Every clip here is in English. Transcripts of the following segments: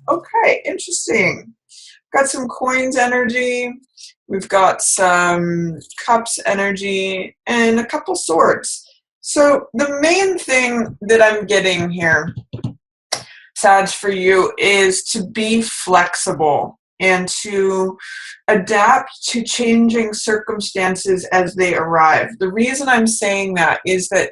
Okay, interesting. Got some coins energy. We've got some cups energy and a couple swords. So the main thing that I'm getting here, Sag, for you is to be flexible and to adapt to changing circumstances as they arrive. The reason I'm saying that is that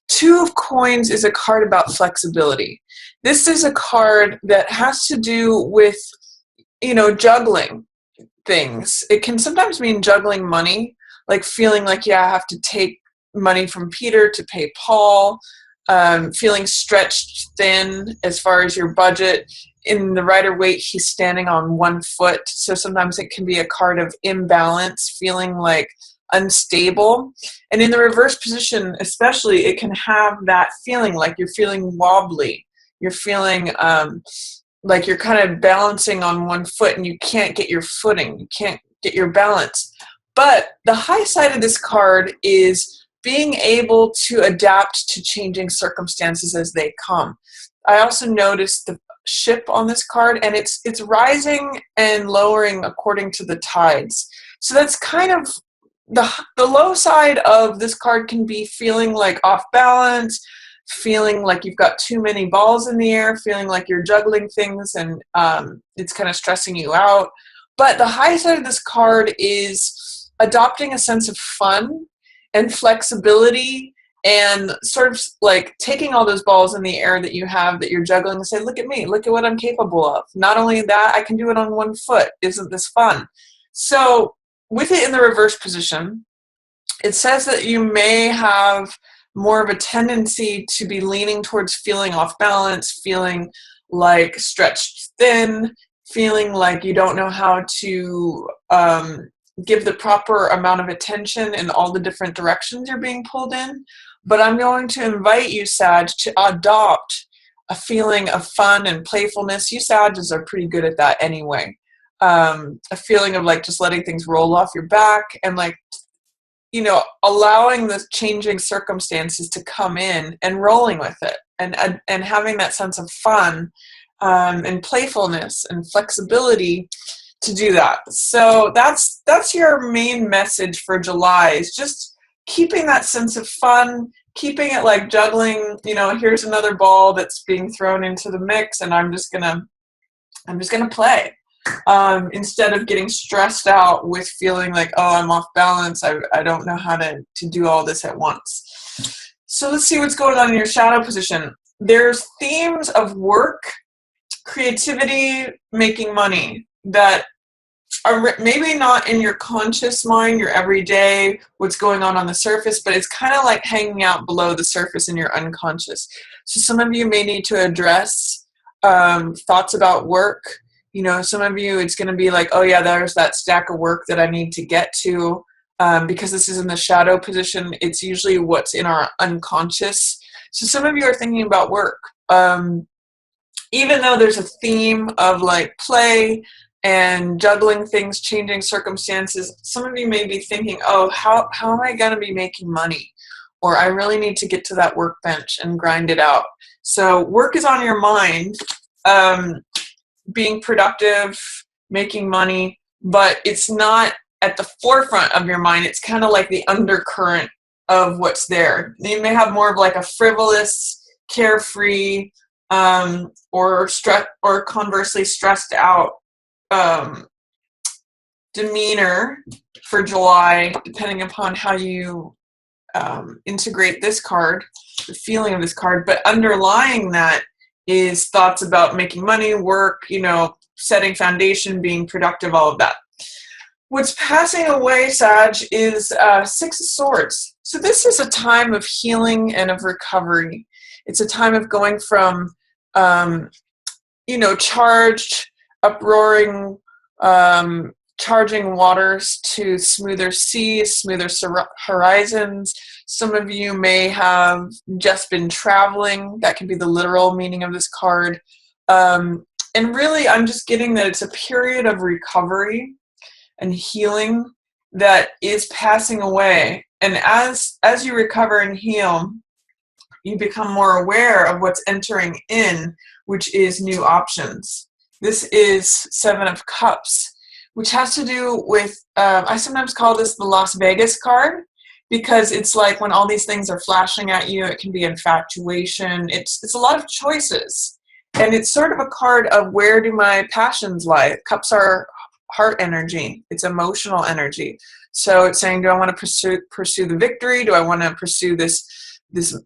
Two of Coins is a card about flexibility. This is a card that has to do with, juggling things. It can sometimes mean juggling money, like feeling like, yeah, I have to take money from Peter to pay Paul, feeling stretched thin as far as your budget. In the Rider-Waite, he's standing on one foot, so sometimes it can be a card of imbalance, feeling like unstable. And in the reverse position, especially, it can have that feeling like you're feeling wobbly. You're feeling like you're kind of balancing on one foot and you can't get your footing. You can't get your balance. But the high side of this card is being able to adapt to changing circumstances as they come. I also noticed the ship on this card, and it's rising and lowering according to the tides. So that's kind of the low side of this card can be feeling like off balance, feeling like you've got too many balls in the air, feeling like you're juggling things and it's kind of stressing you out. But the high side of this card is adopting a sense of fun and flexibility and sort of like taking all those balls in the air that you have that you're juggling and say, look at me, look at what I'm capable of. Not only that, I can do it on one foot. Isn't this fun? So with it in the reverse position, it says that you may have more of a tendency to be leaning towards feeling off balance, feeling like stretched thin, feeling like you don't know how to give the proper amount of attention in all the different directions you're being pulled in. But I'm going to invite you, Sag, to adopt a feeling of fun and playfulness. You Sages are pretty good at that anyway. A feeling of like just letting things roll off your back and like, allowing the changing circumstances to come in and rolling with it and having that sense of fun and playfulness and flexibility to do that. So that's your main message for July, is just keeping that sense of fun, keeping it like juggling, here's another ball that's being thrown into the mix and I'm just gonna play. Instead of getting stressed out with feeling like, oh, I'm off balance, I don't know how to do all this at once. So let's see what's going on in your shadow position. There's themes of work, creativity, making money that are maybe not in your conscious mind, your everyday, what's going on the surface, but it's kind of like hanging out below the surface in your unconscious. So some of you may need to address thoughts about work. Some of you, it's going to be like, oh yeah, there's that stack of work that I need to get to. Because this is in the shadow position, it's usually what's in our unconscious. So some of you are thinking about work. Even though there's a theme of like play and juggling things, changing circumstances, some of you may be thinking, oh, how am I going to be making money? Or I really need to get to that workbench and grind it out. So work is on your mind. Being productive, making money, but it's not at the forefront of your mind. It's kind of like the undercurrent of what's there. You may have more of like a frivolous, carefree, or conversely stressed out demeanor for July, depending upon how you integrate this card, the feeling of this card. But underlying that is thoughts about making money, work, setting foundation, being productive, all of that. What's passing away, Sag, is Six of Swords. So this is a time of healing and of recovery. It's a time of going from, charged, uproaring, charging waters to smoother seas, smoother horizons. Some of you may have just been traveling. That can be the literal meaning of this card. And really, I'm just getting that it's a period of recovery and healing that is passing away. And as you recover and heal, you become more aware of what's entering in, which is new options. This is Seven of Cups, which has to do with, I sometimes call this the Las Vegas card, because it's like when all these things are flashing at you, it can be infatuation. It's a lot of choices. And it's sort of a card of where do my passions lie? Cups are heart energy. It's emotional energy. So it's saying, do I want to pursue the victory? Do I want to pursue this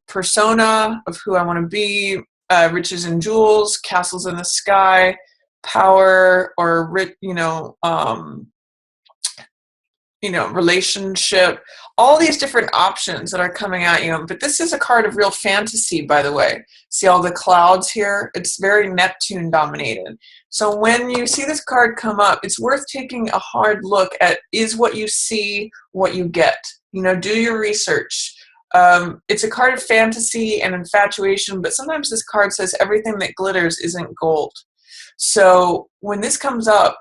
persona of who I want to be? Riches and jewels, castles in the sky, power, or relationship, all these different options that are coming at you. But this is a card of real fantasy, by the way. See all the clouds here? It's very Neptune dominated. So when you see this card come up, it's worth taking a hard look at, is what you see what you get? Do your research. It's a card of fantasy and infatuation, but sometimes this card says everything that glitters isn't gold. So when this comes up,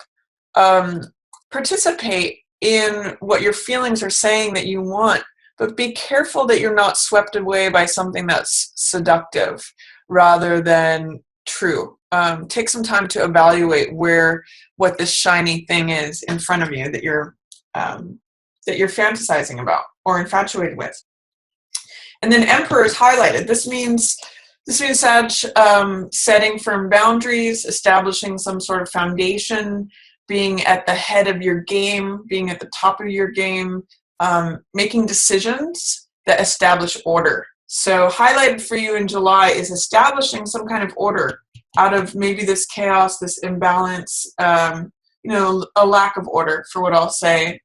participate in what your feelings are saying that you want, but be careful that you're not swept away by something that's seductive rather than true. Take some time to evaluate what this shiny thing is in front of you that you're fantasizing about or infatuated with. And then Emperor is highlighted. This means Sag, setting firm boundaries, establishing some sort of foundation, being at the head of your game, being at the top of your game, making decisions that establish order. So highlighted for you in July is establishing some kind of order out of maybe this chaos, this imbalance, a lack of order for what I'll say,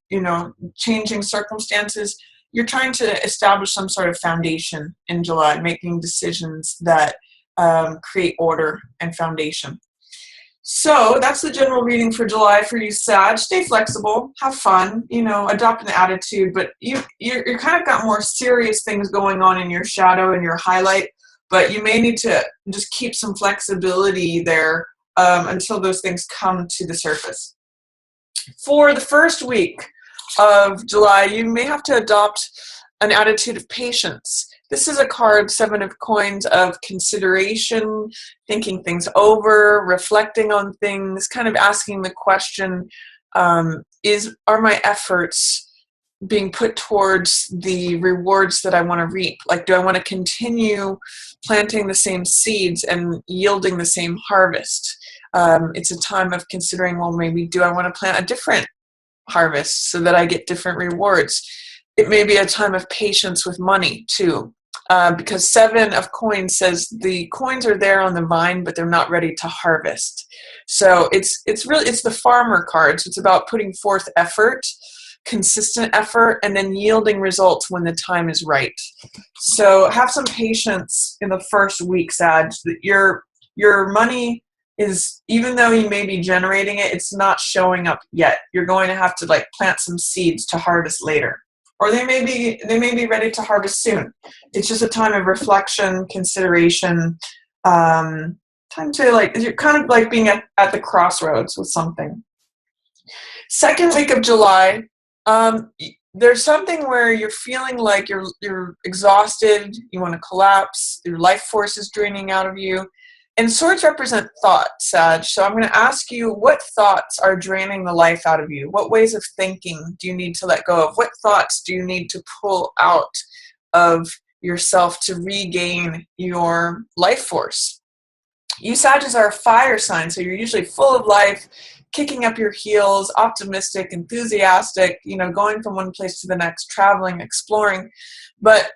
changing circumstances. You're trying to establish some sort of foundation in July, making decisions that create order and foundation. So that's the general reading for July for you, Sag. Stay flexible, have fun, adopt an attitude, but you're kind of got more serious things going on in your shadow and your highlight, but you may need to just keep some flexibility there until those things come to the surface. For the first week of July, you may have to adopt an attitude of patience. This is a card, Seven of Coins, of consideration, thinking things over, reflecting on things, kind of asking the question, are my efforts being put towards the rewards that I want to reap? Like, do I want to continue planting the same seeds and yielding the same harvest? It's a time of considering, well, maybe do I want to plant a different harvest so that I get different rewards? It may be a time of patience with money too, because Seven of Coins says the coins are there on the vine, but they're not ready to harvest. So it's the farmer card. So it's about putting forth effort, consistent effort, and then yielding results when the time is right. So have some patience in the first week, Sag. Your money is, even though you may be generating it, it's not showing up yet. You're going to have to plant some seeds to harvest later. Or they may be ready to harvest soon. It's just a time of reflection, consideration, time to you're kind of being at the crossroads with something. Second week of July, there's something where you're feeling like you're exhausted, you want to collapse, your life force is draining out of you. And swords represent thought, Sag. So I'm going to ask you, what thoughts are draining the life out of you? What ways of thinking do you need to let go of? What thoughts do you need to pull out of yourself to regain your life force? You Sagittarius are a fire sign, so you're usually full of life, kicking up your heels, optimistic, enthusiastic, going from one place to the next, traveling, exploring. But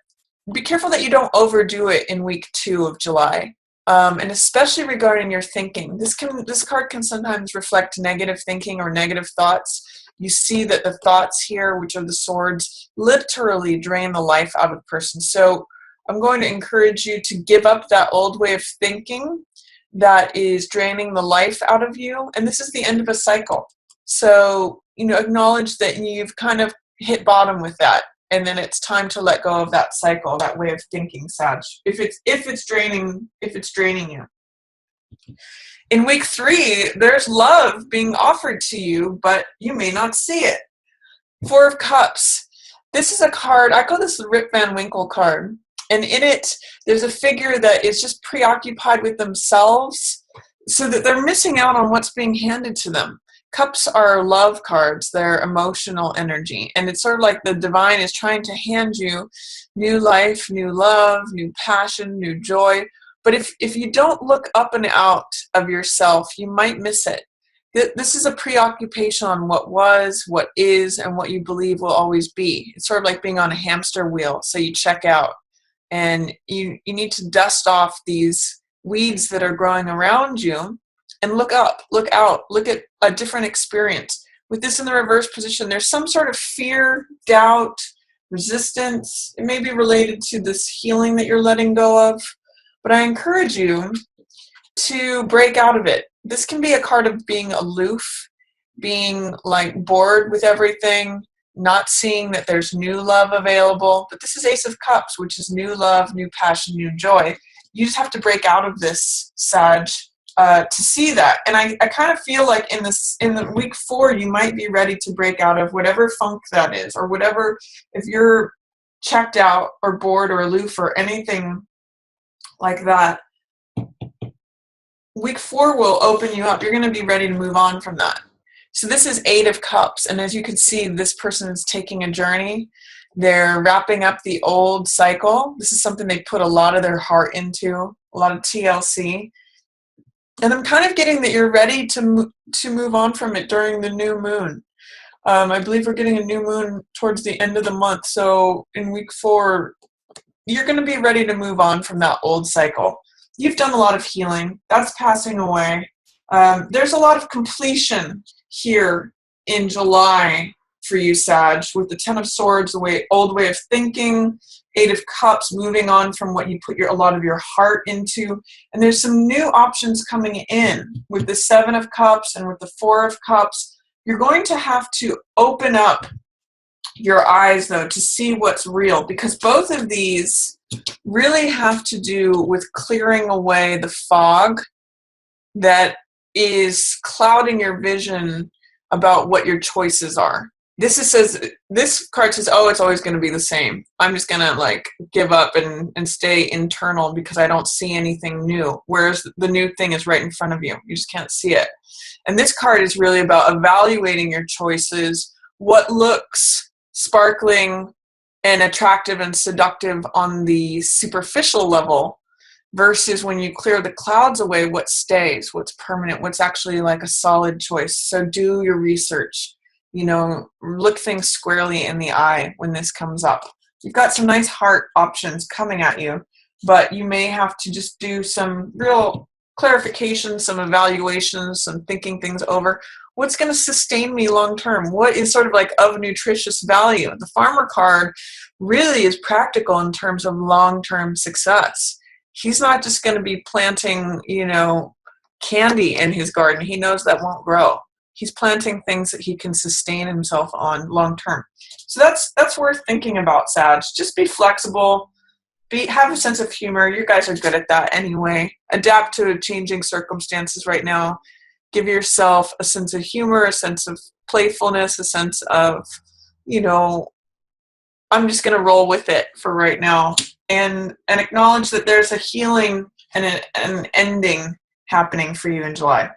be careful that you don't overdo it in week 2 of July. And especially regarding your thinking. This card can sometimes reflect negative thinking or negative thoughts. You see that the thoughts here, which are the swords, literally drain the life out of a person. So I'm going to encourage you to give up that old way of thinking that is draining the life out of you. And this is the end of a cycle. So, acknowledge that you've kind of hit bottom with that. And then it's time to let go of that cycle, that way of thinking, Sag. If it's draining you. In week 3, there's love being offered to you, but you may not see it. 4 of Cups. This is a card, I call this the Rip Van Winkle card. And in it, there's a figure that is just preoccupied with themselves. so that they're missing out on what's being handed to them. Cups are love cards, they're emotional energy, and it's sort of like the divine is trying to hand you new life, new love, new passion, new joy. But if you don't look up and out of yourself, you might miss it. This is a preoccupation on what was, what is, and what you believe will always be. It's sort of like being on a hamster wheel, so you check out, and you need to dust off these weeds that are growing around you and look up, look out, look at a different experience. With this in the reverse position, there's some sort of fear, doubt, resistance. It may be related to this healing that you're letting go of, but I encourage you to break out of it. This can be a card of being aloof, being like bored with everything, not seeing that there's new love available. But this is Ace of Cups, which is new love, new passion, new joy. You just have to break out of this, Sag, to see that. And I kind of feel like in the week 4, you might be ready to break out of whatever funk that is, or whatever, if you're checked out or bored or aloof or anything like that. Week 4 will open you up. You're going to be ready to move on from that. So this is 8 of Cups. And as you can see, this person is taking a journey. They're wrapping up the old cycle. This is something they put a lot of their heart into, a lot of TLC. And I'm kind of getting that you're ready to move on from it during the new moon. I believe we're getting a new moon towards the end of the month. So in week 4, you're going to be ready to move on from that old cycle. You've done a lot of healing. That's passing away. There's a lot of completion here in July for you, Sag, with the 10 of Swords, the old way of thinking, 8 of Cups, moving on from what you put a lot of your heart into. And there's some new options coming in with the 7 of Cups and with the 4 of Cups. You're going to have to open up your eyes, though, to see what's real, because both of these really have to do with clearing away the fog that is clouding your vision about what your choices are. This card says, oh, it's always going to be the same. I'm just going to give up and stay internal because I don't see anything new. Whereas the new thing is right in front of you. You just can't see it. And this card is really about evaluating your choices, what looks sparkling and attractive and seductive on the superficial level versus when you clear the clouds away, what stays, what's permanent, what's actually like a solid choice. So do your research. Look things squarely in the eye when this comes up. You've got some nice heart options coming at you, but you may have to just do some real clarification, some evaluations, some thinking things over. What's going to sustain me long term? What is sort of like of nutritious value? The Farmer card really is practical in terms of long-term success. He's not just going to be planting, candy in his garden. He knows that won't grow. He's planting things that he can sustain himself on long term. So that's worth thinking about, Sag. Just be flexible. Have a sense of humor. You guys are good at that anyway. Adapt to changing circumstances right now. Give yourself a sense of humor, a sense of playfulness, a sense of, I'm just going to roll with it for right now. And acknowledge that there's a healing and an ending happening for you in July.